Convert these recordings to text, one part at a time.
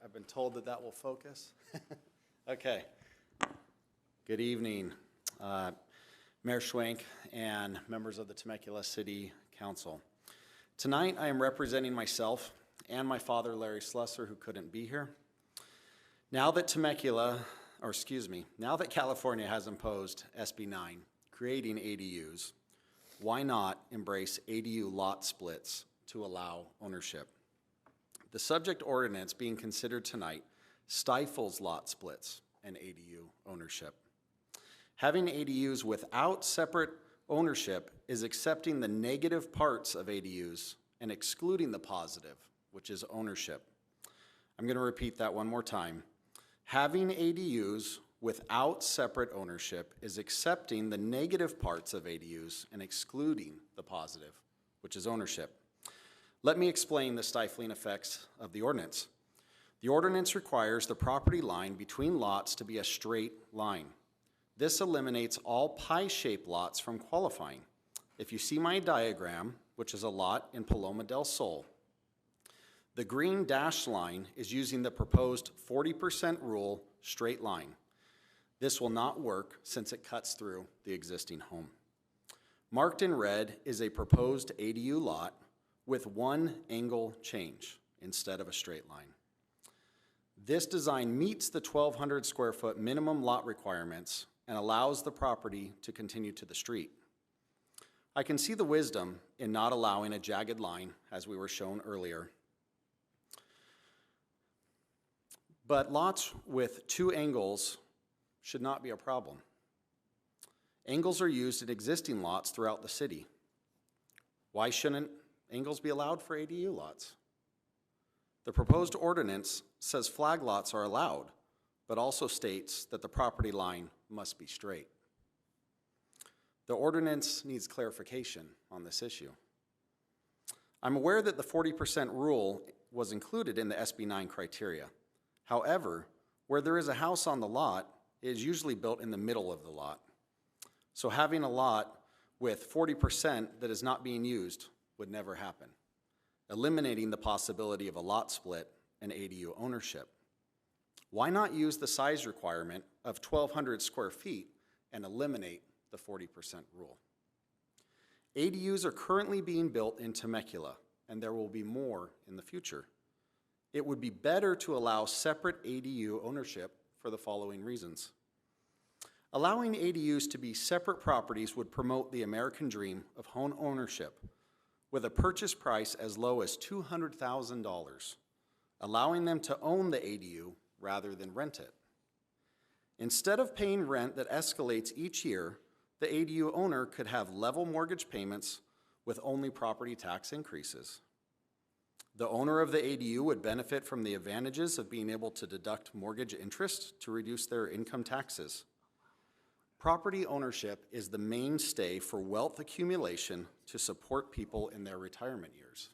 I've been told that that will focus. Okay. Good evening, Mayor Schwenk and members of the Temecula City Council. Tonight I am representing myself and my father, Larry Slusser, who couldn't be here. Now that California has imposed SB 9, creating ADUs, why not embrace ADU lot splits to allow ownership? The subject ordinance being considered tonight stifles lot splits and ADU ownership. Having ADUs without separate ownership is accepting the negative parts of ADUs and excluding the positive, which is ownership. I'm going to repeat that one more time. Having ADUs without separate ownership is accepting the negative parts of ADUs and excluding the positive, which is ownership. Let me explain the stifling effects of the ordinance. The ordinance requires the property line between lots to be a straight line. This eliminates all pie-shaped lots from qualifying. If you see my diagram, which is a lot in Paloma del Sol, the green dashed line is using the proposed 40% rule straight line. This will not work since it cuts through the existing home. Marked in red is a proposed ADU lot with one angle change instead of a straight line. This design meets the 1,200 square foot minimum lot requirements and allows the property to continue to the street. I can see the wisdom in not allowing a jagged line, as we were shown earlier. But lots with two angles should not be a problem. Angles are used in existing lots throughout the city. Why shouldn't angles be allowed for ADU lots? The proposed ordinance says flag lots are allowed, but also states that the property line must be straight. The ordinance needs clarification on this issue. I'm aware that the 40% rule was included in the SB 9 criteria. However, where there is a house on the lot, it is usually built in the middle of the lot. So having a lot with 40% that is not being used would never happen, eliminating the possibility of a lot split and ADU ownership. Why not use the size requirement of 1,200 square feet and eliminate the 40% rule? ADUs are currently being built in Temecula, and there will be more in the future. It would be better to allow separate ADU ownership for the following reasons. Allowing ADUs to be separate properties would promote the American dream of home ownership with a purchase price as low as $200,000, allowing them to own the ADU rather than rent it. Instead of paying rent that escalates each year, the ADU owner could have level mortgage payments with only property tax increases. The owner of the ADU would benefit from the advantages of being able to deduct mortgage interest to reduce their income taxes. Property ownership is the mainstay for wealth accumulation to support people in their retirement years.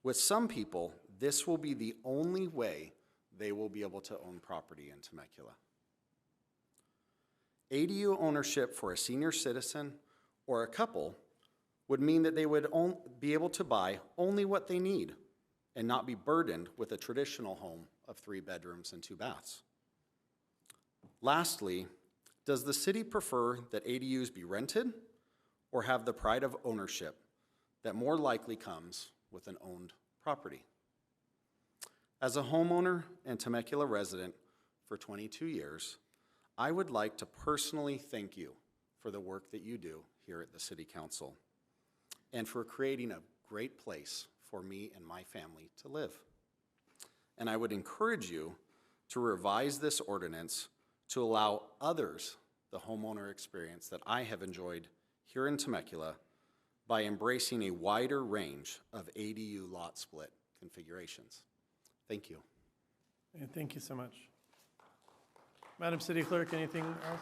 With some people, this will be the only way they will be able to own property in Temecula. ADU ownership for a senior citizen or a couple would mean that they would be able to buy only what they need and not be burdened with a traditional home of 3 bedrooms and 2 baths. Lastly, does the city prefer that ADUs be rented or have the pride of ownership that more likely comes with an owned property? As a homeowner and Temecula resident for 22 years, I would like to personally thank you for the work that you do here at the City Council and for creating a great place for me and my family to live. And I would encourage you to revise this ordinance to allow others the homeowner experience that I have enjoyed here in Temecula by embracing a wider range of ADU lot split configurations. Thank you. And thank you so much. Madam City Clerk, anything else?